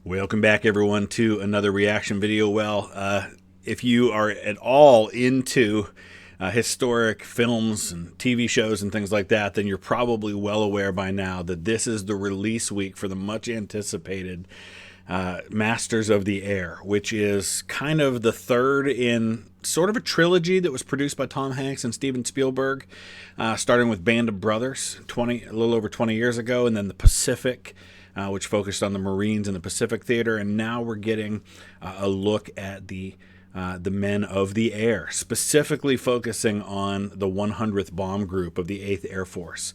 Welcome back, everyone, to another reaction video. If you are at all into historic films and TV shows and things like that, then you're probably well aware by now that this is the release week for the much anticipated Masters of the Air, which is kind of the third in sort of a trilogy that was produced by Tom Hanks and Steven Spielberg, starting with Band of Brothers a little over 20 years ago, and then The Pacific, which focused on the Marines in the Pacific Theater, and now we're getting a look at the Men of the Air, specifically focusing on the 100th Bomb Group of the 8th Air Force,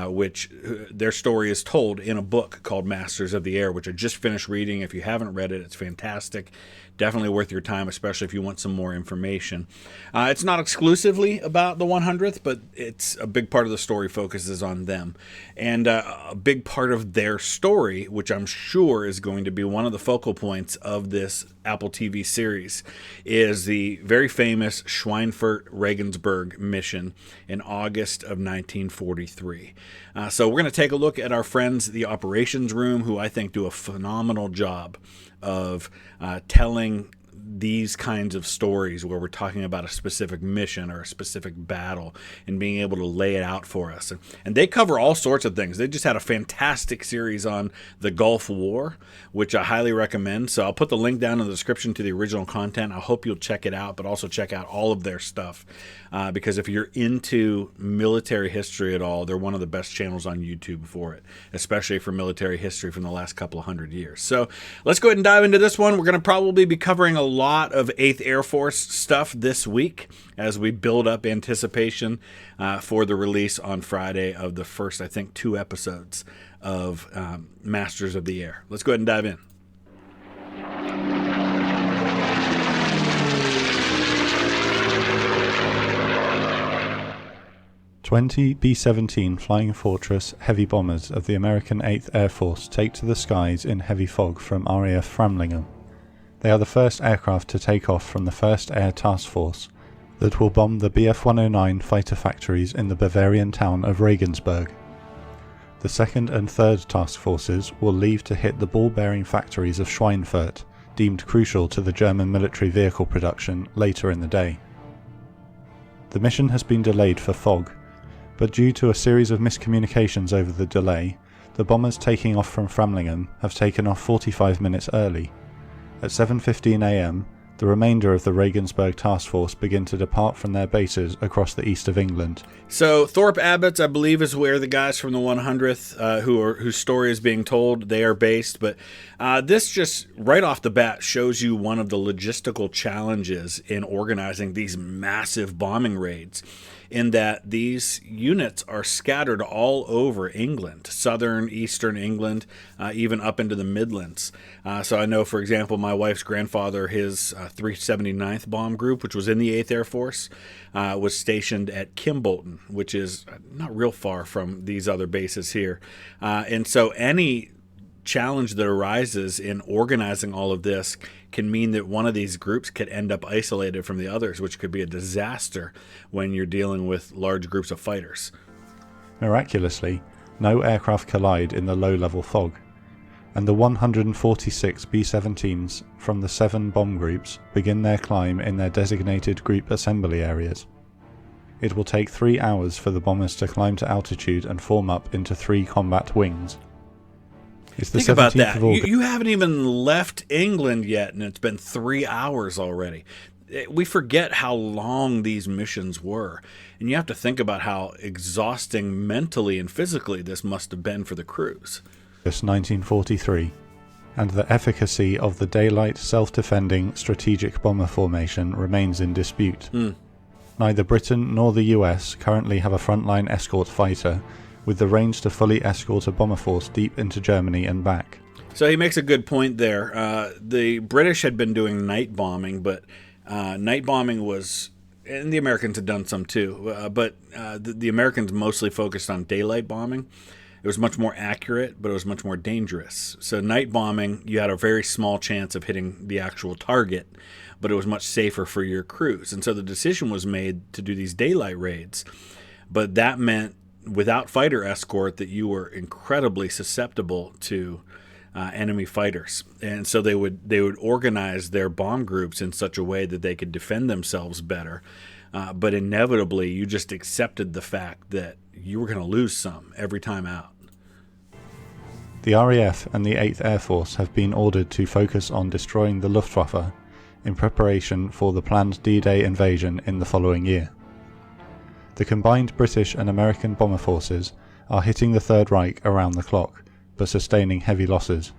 which their story is told in a book called Masters of the Air, which I just finished reading. If you haven't read it, it's fantastic. Definitely worth your time, especially if you want some more information. It's not exclusively about the 100th, but it's a big part of the story focuses on them. And a big part of their story, which I'm sure is going to be one of the focal points of this Apple TV series, is the very famous Schweinfurt-Regensburg mission in August of 1943. So we're going to take a look at our friends, the operations room, who I think do a phenomenal job of telling these kinds of stories where we're talking about a specific mission or a specific battle and being able to lay it out for us. And they cover all sorts of things. They just had a fantastic series on the Gulf War, which I highly recommend. So I'll put the link down in the description to the original content. I hope you'll check it out, but also check out all of their stuff. Because if you're into military history at all, they're one of the best channels on YouTube for it, especially for military history from the last couple of hundred years. So let's go ahead and dive into this one. We're going to probably be covering a lot of 8th Air Force stuff this week as we build up anticipation for the release on Friday of the first, I think, 2 episodes of Masters of the Air. Let's go ahead and dive in. 20 B-17 Flying Fortress heavy bombers of the American 8th Air Force take to the skies in heavy fog from RAF Framlingham. They are the first aircraft to take off from the 1st Air Task Force that will bomb the Bf-109 fighter factories in the Bavarian town of Regensburg. The 2nd and 3rd Task Forces will leave to hit the ball-bearing factories of Schweinfurt, deemed crucial to the German military vehicle production, later in the day. The mission has been delayed for fog, but due to a series of miscommunications over the delay, the bombers taking off from Framlingham have taken off 45 minutes early. At 7:15 am, the remainder of the Regensburg Task Force begin to depart from their bases across the east of England. So Thorpe Abbotts, I believe, is where the guys from the 100th, whose story is being told, they are based. But this just right off the bat shows you one of the logistical challenges in organizing these massive bombing raids, in that these units are scattered all over England, southern, eastern England, even up into the Midlands. So I know, for example, my wife's grandfather, his 379th Bomb Group, which was in the 8th Air Force, was stationed at Kimbolton, which is not real far from these other bases here. And so any challenge that arises in organizing all of this can mean that one of these groups could end up isolated from the others, which could be a disaster when you're dealing with large groups of fighters. Miraculously, no aircraft collide in the low-level fog, and the 146 B-17s from the 7 bomb groups begin their climb in their designated group assembly areas. It will take 3 hours for the bombers to climb to altitude and form up into 3 combat wings. It's the Think about 17th that. of August. You haven't even left England yet, and it's been 3 hours already. We forget how long these missions were, and you have to think about how exhausting mentally and physically this must have been for the crews. 1943, and the efficacy of the daylight self-defending strategic bomber formation remains in dispute. Neither Britain nor the US currently have a frontline escort fighter with the range to fully escort a bomber force deep into Germany and back. So he makes a good point there. The British had been doing night bombing, but night bombing was, and the Americans had done some too, but the Americans mostly focused on daylight bombing. It was much more accurate, but it was much more dangerous. So night bombing, you had a very small chance of hitting the actual target, but it was much safer for your crews. And so the decision was made to do these daylight raids, but that meant without fighter escort that you were incredibly susceptible to enemy fighters. And so they would organize their bomb groups in such a way that they could defend themselves better. But inevitably, you just accepted the fact that you were going to lose some every time out. The RAF and the 8th Air Force have been ordered to focus on destroying the Luftwaffe in preparation for the planned D-Day invasion in the following year. The combined British and American bomber forces are hitting the Third Reich around the clock, but sustaining heavy losses.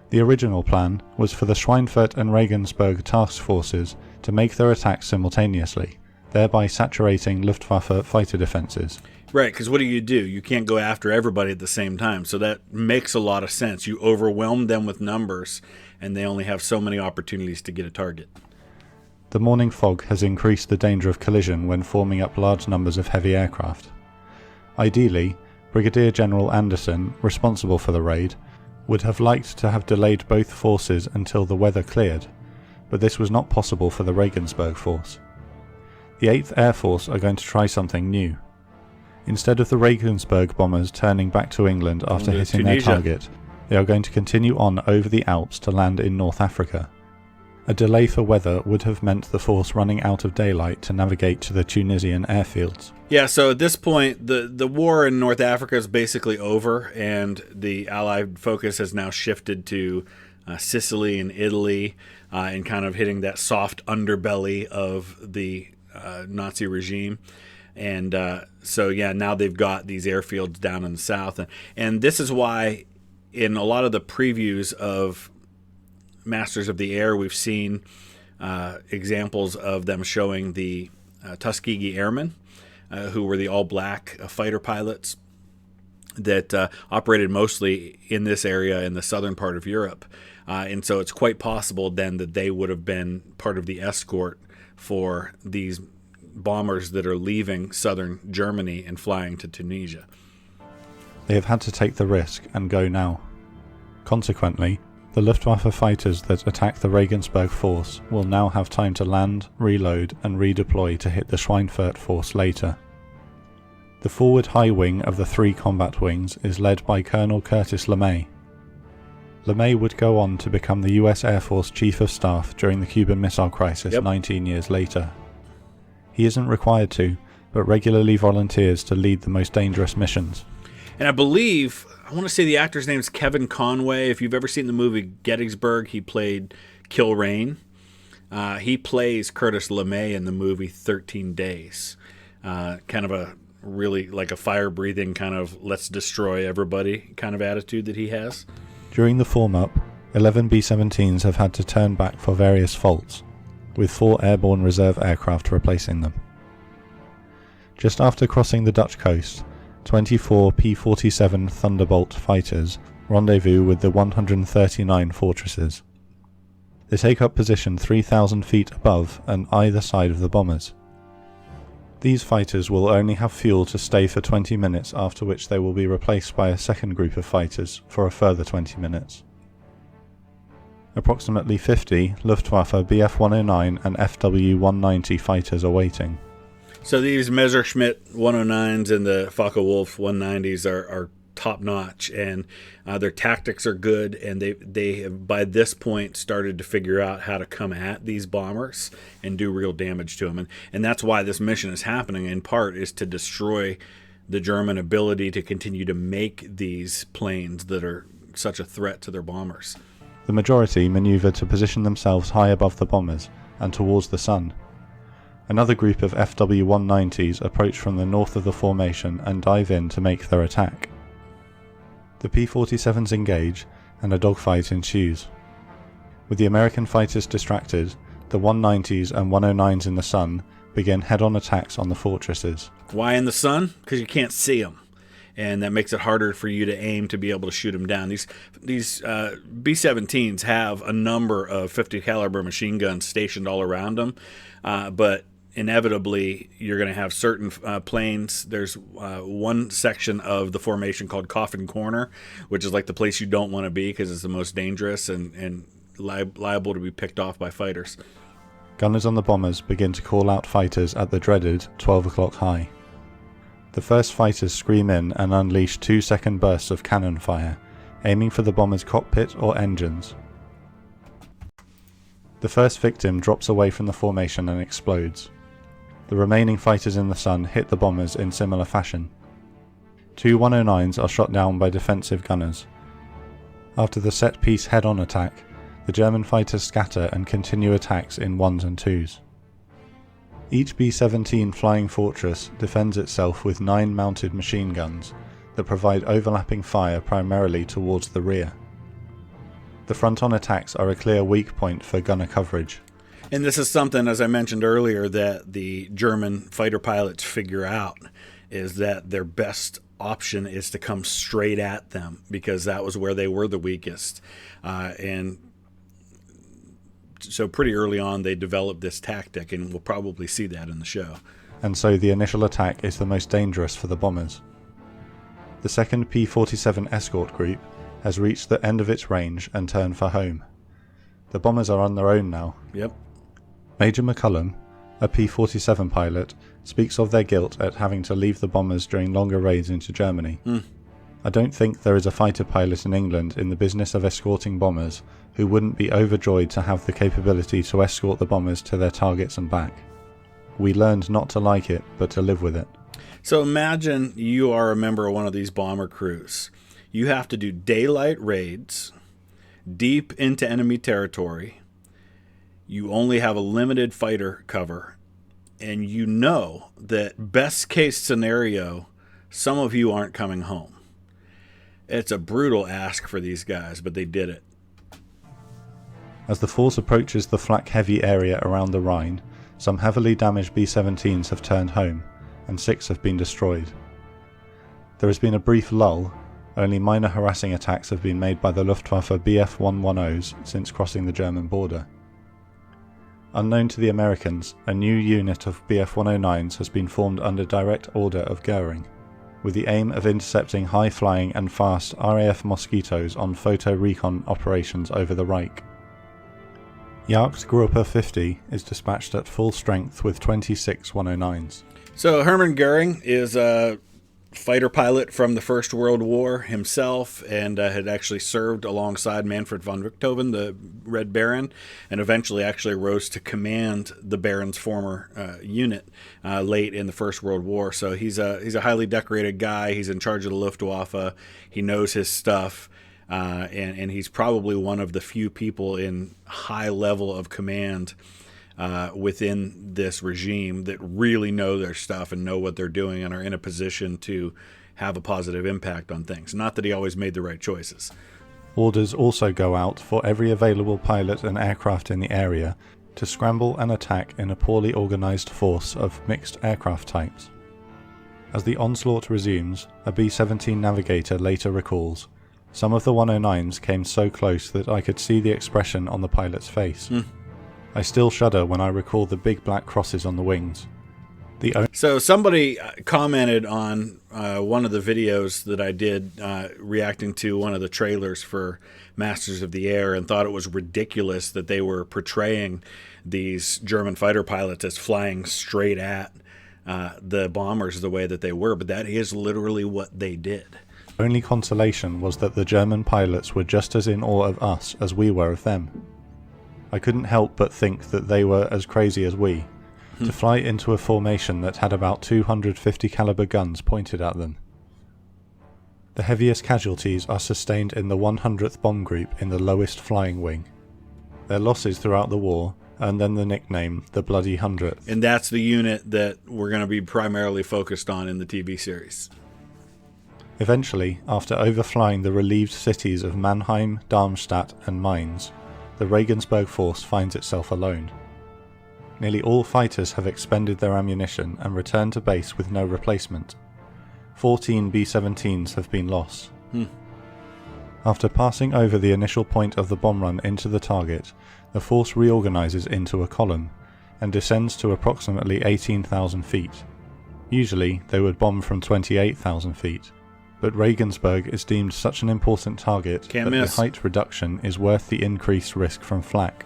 The original plan was for the Schweinfurt and Regensburg task forces to make their attacks simultaneously, thereby saturating Luftwaffe fighter defences. Right, because what do? You can't go after everybody at the same time, so that makes a lot of sense. You overwhelm them with numbers, and they only have so many opportunities to get a target. The morning fog has increased the danger of collision when forming up large numbers of heavy aircraft. Ideally, Brigadier General Anderson, responsible for the raid, would have liked to have delayed both forces until the weather cleared, but this was not possible for the Regensburg force. The 8th Air Force are going to try something new. Instead of the Regensburg bombers turning back to England after hitting their target, they are going to continue on over the Alps to land in North Africa. A delay for weather would have meant the force running out of daylight to navigate to the Tunisian airfields. Yeah, so at this point, the war in North Africa is basically over, and the Allied focus has now shifted to Sicily and Italy, and kind of hitting that soft underbelly of the Nazi regime. And so, yeah, now they've got these airfields down in the south. And this is why in a lot of the previews of Masters of the Air, we've seen examples of them showing the Tuskegee Airmen, who were the all-black fighter pilots that operated mostly in this area in the southern part of Europe. And so it's quite possible then that they would have been part of the escort for these bombers that are leaving southern Germany and flying to Tunisia. They have had to take the risk and go now. Consequently, the Luftwaffe fighters that attack the Regensburg force will now have time to land, reload and redeploy to hit the Schweinfurt force later. The forward high wing of the 3 combat wings is led by Colonel Curtis LeMay. LeMay would go on to become the US Air Force Chief of Staff during the Cuban Missile Crisis 19 years later. He isn't required to, but regularly volunteers to lead the most dangerous missions. And I believe, I want to say the actor's name is Kevin Conway. If you've ever seen the movie Gettysburg, he played Kilrain. He plays Curtis LeMay in the movie 13 Days. Kind of a really like a fire-breathing kind of let's destroy everybody kind of attitude that he has. During the form-up, 11 B-17s have had to turn back for various faults, with 4 airborne reserve aircraft replacing them. Just after crossing the Dutch coast, 24 P-47 Thunderbolt fighters rendezvous with the 139 fortresses. They take up position 3,000 feet above and either side of the bombers. These fighters will only have fuel to stay for 20 minutes, after which they will be replaced by a second group of fighters for a further 20 minutes. Approximately 50 Luftwaffe Bf-109 and Fw-190 fighters are waiting. So these Messerschmitt 109s and the Focke-Wulf 190s are top-notch, and their tactics are good, and they have by this point started to figure out how to come at these bombers and do real damage to them. And that's why this mission is happening, in part, is to destroy the German ability to continue to make these planes that are such a threat to their bombers. The majority maneuver to position themselves high above the bombers and towards the sun. Another group of Fw-190s approach from the north of the formation and dive in to make their attack. The P-47s engage, and a dogfight ensues. With the American fighters distracted, the 190s and 109s in the sun begin head-on attacks on the fortresses. Why in the sun? Because you can't see them, and that makes it harder for you to aim to be able to shoot them down. These B-17s have a number of 50 caliber machine guns stationed all around them, but inevitably you're going to have certain planes. There's one section of the formation called Coffin Corner, which is like the place you don't want to be because it's the most dangerous and liable to be picked off by fighters. Gunners on the bombers begin to call out fighters at the dreaded 12 o'clock high. The first fighters scream in and unleash 2-second bursts of cannon fire, aiming for the bomber's cockpit or engines. The first victim drops away from the formation and explodes. The remaining fighters in the Sun hit the bombers in similar fashion. 2 109s are shot down by defensive gunners. After the set-piece head-on attack, the German fighters scatter and continue attacks in 1s and 2s. Each B-17 Flying Fortress defends itself with 9 mounted machine guns that provide overlapping fire primarily towards the rear. The front-on attacks are a clear weak point for gunner coverage. And this is something, as I mentioned earlier, that the German fighter pilots figure out, is that their best option is to come straight at them, because that was where they were the weakest. And so pretty early on they developed this tactic, and we'll probably see that in the show. And so the initial attack is the most dangerous for the bombers. The second P-47 escort group has reached the end of its range and turned for home. The bombers are on their own now. Yep. Major McCullum, a P-47 pilot, speaks of their guilt at having to leave the bombers during longer raids into Germany. I don't think there is a fighter pilot in England in the business of escorting bombers who wouldn't be overjoyed to have the capability to escort the bombers to their targets and back. We learned not to like it, but to live with it. So imagine you are a member of one of these bomber crews. You have to do daylight raids deep into enemy territory. You only have a limited fighter cover, and you know that best case scenario, some of you aren't coming home. It's a brutal ask for these guys, but they did it. As the force approaches the flak-heavy area around the Rhine, some heavily damaged B-17s have turned home, and 6 have been destroyed. There has been a brief lull. Only minor harassing attacks have been made by the Luftwaffe Bf-110s since crossing the German border. Unknown to the Americans, a new unit of Bf-109s has been formed under direct order of Goering, with the aim of intercepting high-flying and fast RAF Mosquitoes on photo recon operations over the Reich. Jagdgruppe 50 is dispatched at full strength with 26 109s. So Hermann Goering is a fighter pilot from the First World War himself, and had actually served alongside Manfred von Richthofen, the Red Baron, and eventually actually rose to command the Baron's former unit late in the First World War. So he's a highly decorated guy. He's in charge of the Luftwaffe. He knows his stuff, and he's probably one of the few people in high level of command within this regime that really know their stuff and know what they're doing and are in a position to have a positive impact on things. Not that he always made the right choices. Orders also go out for every available pilot and aircraft in the area to scramble and attack in a poorly organised force of mixed aircraft types. As the onslaught resumes, a B-17 navigator later recalls, "Some of the 109s came so close that I could see the expression on the pilot's face. I still shudder when I recall the big black crosses on the wings." So somebody commented on one of the videos that I did reacting to one of the trailers for Masters of the Air, and thought it was ridiculous that they were portraying these German fighter pilots as flying straight at the bombers the way that they were, but that is literally what they did. Only consolation was that the German pilots were just as in awe of us as we were of them. I couldn't help but think that they were as crazy as we, to fly into a formation that had about 250 caliber guns pointed at them. The heaviest casualties are sustained in the 100th Bomb Group in the lowest flying wing. Their losses throughout the war earned them the nickname the Bloody 100th. And that's the unit that we're going to be primarily focused on in the TV series. Eventually, after overflying the relieved cities of Mannheim, Darmstadt and Mainz, the Regensburg force finds itself alone. Nearly all fighters have expended their ammunition and returned to base with no replacement. 14 B-17s have been lost. After passing over the initial point of the bomb run into the target, the force reorganises into a column and descends to approximately 18,000 feet. Usually they would bomb from 28,000 feet, but Regensburg is deemed such an important target that the height reduction is worth the increased risk from flak.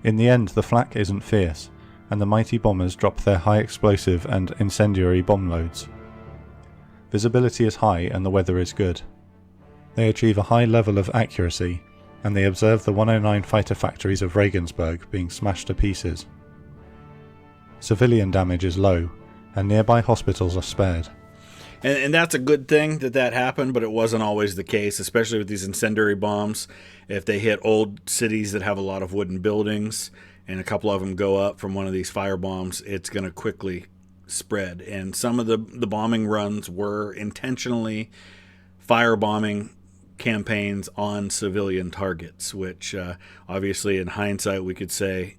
In the end, the flak isn't fierce, and the mighty bombers drop their high explosive and incendiary bomb loads. Visibility is high and the weather is good. They achieve a high level of accuracy, and they observe the 109 fighter factories of Regensburg being smashed to pieces. Civilian damage is low, and nearby hospitals are spared. And that's a good thing that happened, but it wasn't always the case, especially with these incendiary bombs. If they hit old cities that have a lot of wooden buildings, and a couple of them go up from one of these fire bombs, it's going to quickly spread. And some of the bombing runs were intentionally firebombing campaigns on civilian targets, which obviously in hindsight we could say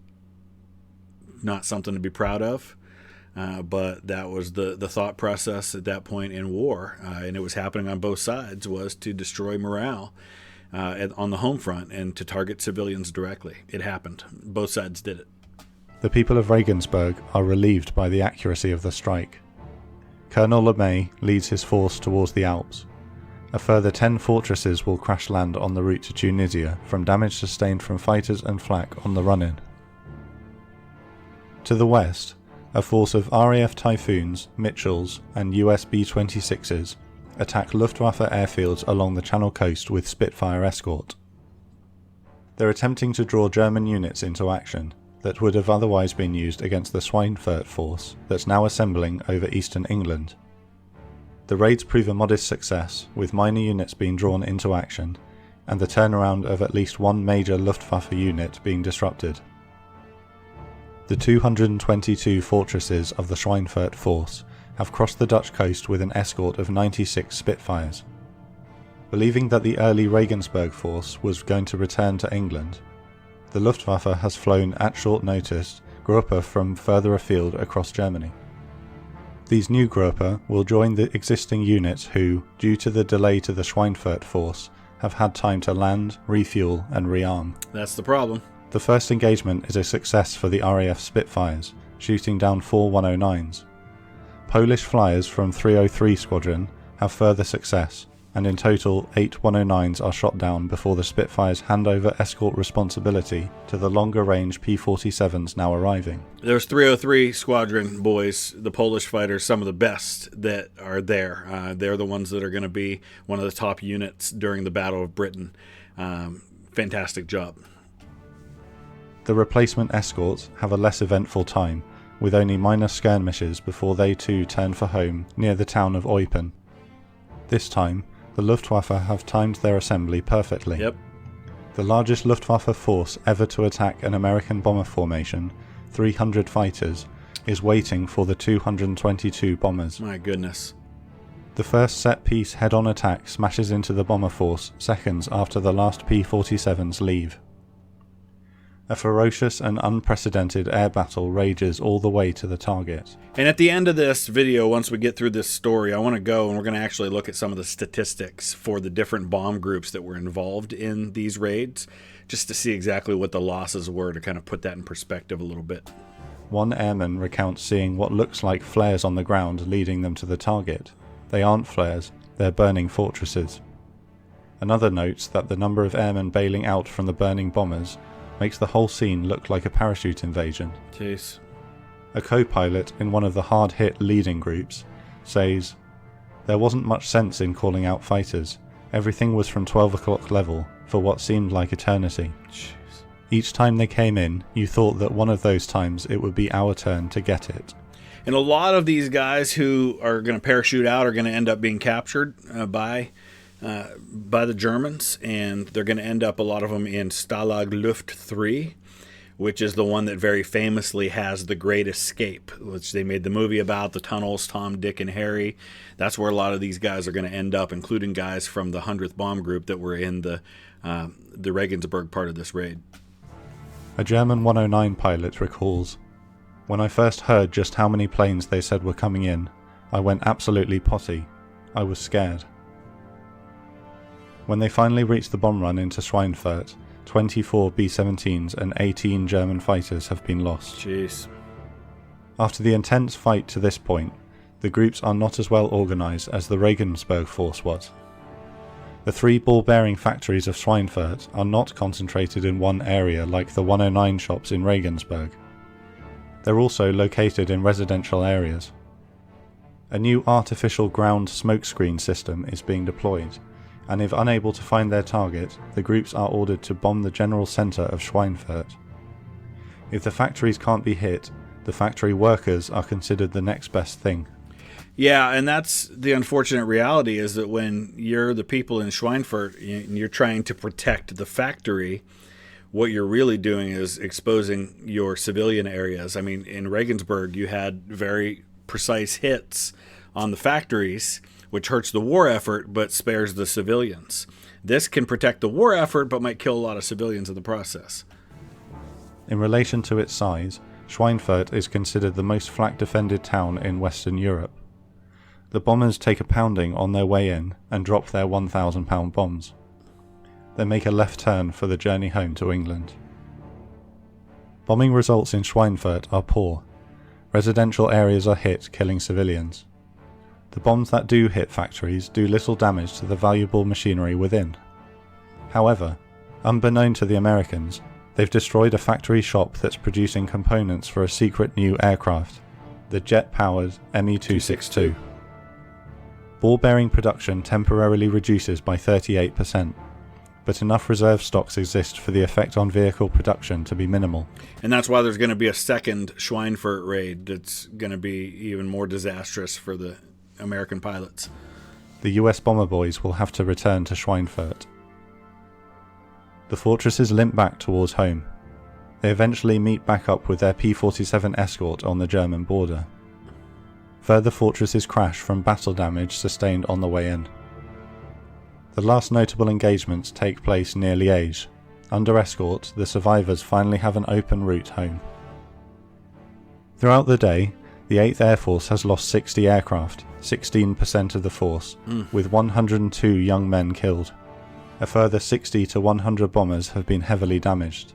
not something to be proud of. But that was the thought process at that point in war, and it was happening on both sides, was to destroy morale on the home front and to target civilians directly. It happened. Both sides did it. The people of Regensburg are relieved by the accuracy of the strike. Colonel LeMay leads his force towards the Alps. A further 10 fortresses will crash land on the route to Tunisia from damage sustained from fighters and flak on the run-in. To the west, a force of RAF Typhoons, Mitchells, and US B-26s attack Luftwaffe airfields along the Channel coast with Spitfire escort. They're attempting to draw German units into action that would have otherwise been used against the Schweinfurt force that's now assembling over eastern England. The raids prove a modest success, with minor units being drawn into action, and the turnaround of at least one major Luftwaffe unit being disrupted. The 222 fortresses of the Schweinfurt force have crossed the Dutch coast with an escort of 96 Spitfires. Believing that the early Regensburg force was going to return to England, the Luftwaffe has flown at short notice Gruppe from further afield across Germany. These new Gruppe will join the existing units who, due to the delay to the Schweinfurt force, have had time to land, refuel and rearm. That's the problem. The first engagement is a success for the RAF Spitfires, shooting down 4 109s. Polish flyers from 303 Squadron have further success, and in total 8 109s are shot down before the Spitfires hand over escort responsibility to the longer range P-47s now arriving. There's 303 Squadron boys, the Polish fighters, some of the best that are there. They're the ones that are going to be one of the top units during the Battle of Britain. Fantastic job. The replacement escorts have a less eventful time, with only minor skirmishes before they too turn for home near the town of Eupen. This time, the Luftwaffe have timed their assembly perfectly. Yep. The largest Luftwaffe force ever to attack an American bomber formation, 300 fighters, is waiting for the 222 bombers. My goodness. The first set-piece head-on attack smashes into the bomber force seconds after the last P-47s leave. A ferocious and unprecedented air battle rages all the way to the target. And at the end of this video, once we get through this story, I want to go and we're going to actually look at some of the statistics for the different bomb groups that were involved in these raids, just to see exactly what the losses were, to kind of put that in perspective a little bit. One airman recounts seeing what looks like flares on the ground leading them to the target. They aren't flares, they're burning fortresses. Another notes that the number of airmen bailing out from the burning bombers makes the whole scene look like a parachute invasion. Jeez. A co-pilot in one of the hard-hit leading groups says, "There wasn't much sense in calling out fighters. Everything was from 12 o'clock level for what seemed like eternity. Jeez. Each time they came in, you thought that one of those times it would be our turn to get it." And a lot of these guys who are going to parachute out are going to end up being captured by the Germans, and they're going to end up, a lot of them, in Stalag Luft 3, which is the one that very famously has the Great Escape, which they made the movie about, the tunnels, Tom, Dick, and Harry. That's where a lot of these guys are going to end up, including guys from the 100th Bomb Group that were in the Regensburg part of this raid. A German 109 pilot recalls, "When I first heard just how many planes they said were coming in, I went absolutely potty. I was scared." When they finally reached the bomb run into Schweinfurt, 24 B-17s and 18 German fighters have been lost. Jeez. After the intense fight to this point, the groups are not as well organised as the Regensburg force was. The 3 ball-bearing factories of Schweinfurt are not concentrated in one area like the 109 shops in Regensburg. They're also located in residential areas. A new artificial ground smokescreen system is being deployed, and if unable to find their target, the groups are ordered to bomb the general centre of Schweinfurt. If the factories can't be hit, the factory workers are considered the next best thing. Yeah, and that's the unfortunate reality, is that when you're the people in Schweinfurt and you're trying to protect the factory, what you're really doing is exposing your civilian areas. I mean, in Regensburg, you had very precise hits on the factories, which hurts the war effort but spares the civilians. This can protect the war effort but might kill a lot of civilians in the process. In relation to its size, Schweinfurt is considered the most flak-defended town in Western Europe. The bombers take a pounding on their way in and drop their 1,000-pound bombs. They make a left turn for the journey home to England. Bombing results in Schweinfurt are poor. Residential areas are hit, killing civilians. The bombs that do hit factories do little damage to the valuable machinery within. However, unbeknown to the Americans, they've destroyed a factory shop that's producing components for a secret new aircraft, the jet-powered Me-262. Ball-bearing production temporarily reduces by 38%, but enough reserve stocks exist for the effect on vehicle production to be minimal. And that's why there's going to be a second Schweinfurt raid that's going to be even more disastrous for the American pilots. The US bomber boys will have to return to Schweinfurt. The fortresses limp back towards home. They eventually meet back up with their P-47 escort on the German border. Further fortresses crash from battle damage sustained on the way in. The last notable engagements take place near Liège. Under escort, the survivors finally have an open route home. Throughout the day, the 8th Air Force has lost 60 aircraft, 16% of the force, with 102 young men killed. A further 60 to 100 bombers have been heavily damaged.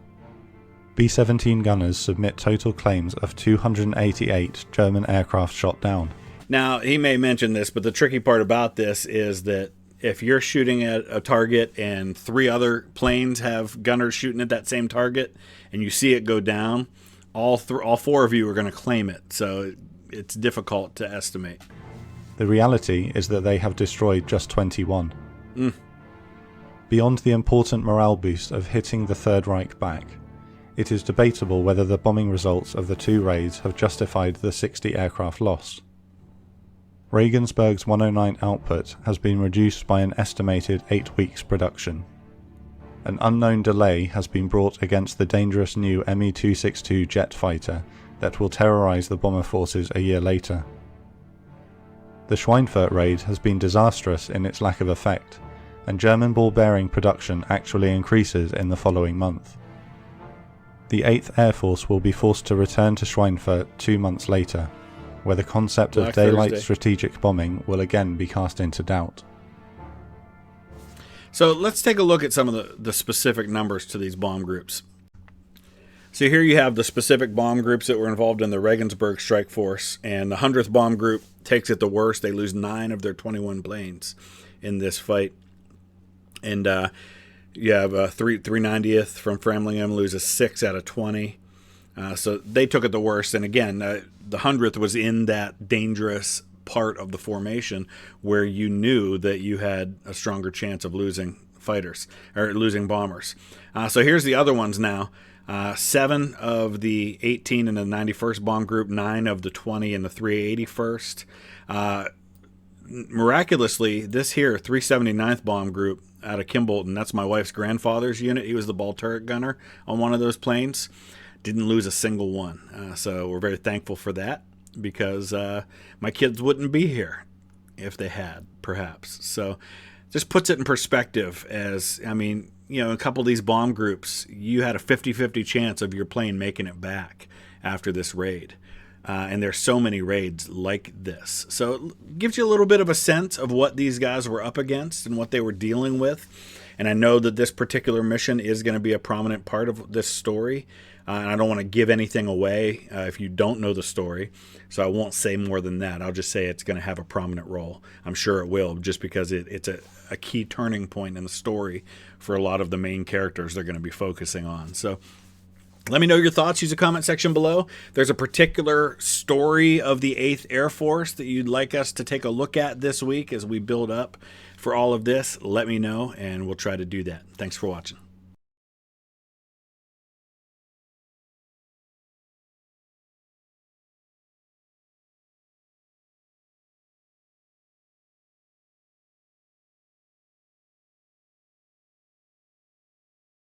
B-17 gunners submit total claims of 288 German aircraft shot down. Now, he may mention this, but the tricky part about this is that if you're shooting at a target and 3 other planes have gunners shooting at that same target and you see it go down, all 4 of you are going to claim it. So it's difficult to estimate. The reality is that they have destroyed just 21. Beyond the important morale boost of hitting the Third Reich back, it is debatable whether the bombing results of the 2 raids have justified the 60 aircraft lost. Regensburg's 109 output has been reduced by an estimated 8 weeks production. An unknown delay has been brought against the dangerous new Me-262 jet fighter that will terrorize the bomber forces a year later. The Schweinfurt raid has been disastrous in its lack of effect, and German ball-bearing production actually increases in the following month. The 8th Air Force will be forced to return to Schweinfurt 2 months later, where the concept of daylight strategic bombing will again be cast into doubt. So let's take a look at some of the specific numbers to these bomb groups. So here you have the specific bomb groups that were involved in the Regensburg strike force, and the 100th bomb group takes it the worst. They lose 9 of their 21 planes in this fight. And you have 390th from Framlingham loses 6 out of 20. So they took it the worst. And again, the 100th was in that dangerous part of the formation where you knew that you had a stronger chance of losing fighters or losing bombers. So here's the other ones now. 7 of the 18 in the 91st bomb group, 9 of the 20 in the 381st. Miraculously, this here 379th bomb group out of Kimbolton, that's my wife's grandfather's unit. He was the ball turret gunner on one of those planes. Didn't lose a single one. So we're very thankful for that, because my kids wouldn't be here if they had, perhaps. So just puts it in perspective as, I mean, you know, a couple of these bomb groups, you had a 50-50 chance of your plane making it back after this raid. And there's so many raids like this. So it gives you a little bit of a sense of what these guys were up against and what they were dealing with. And I know that this particular mission is going to be a prominent part of this story. And I don't want to give anything away if you don't know the story. So I won't say more than that. I'll just say it's going to have a prominent role. I'm sure it will, just because it's a key turning point in the story for a lot of the main characters they're going to be focusing on. So Let me know your thoughts. Use a comment section below. If there's a particular story of the 8th Air Force that you'd like us to take a look at this week as we build up for all of this, let me know, and we'll try to do that. Thanks for watching.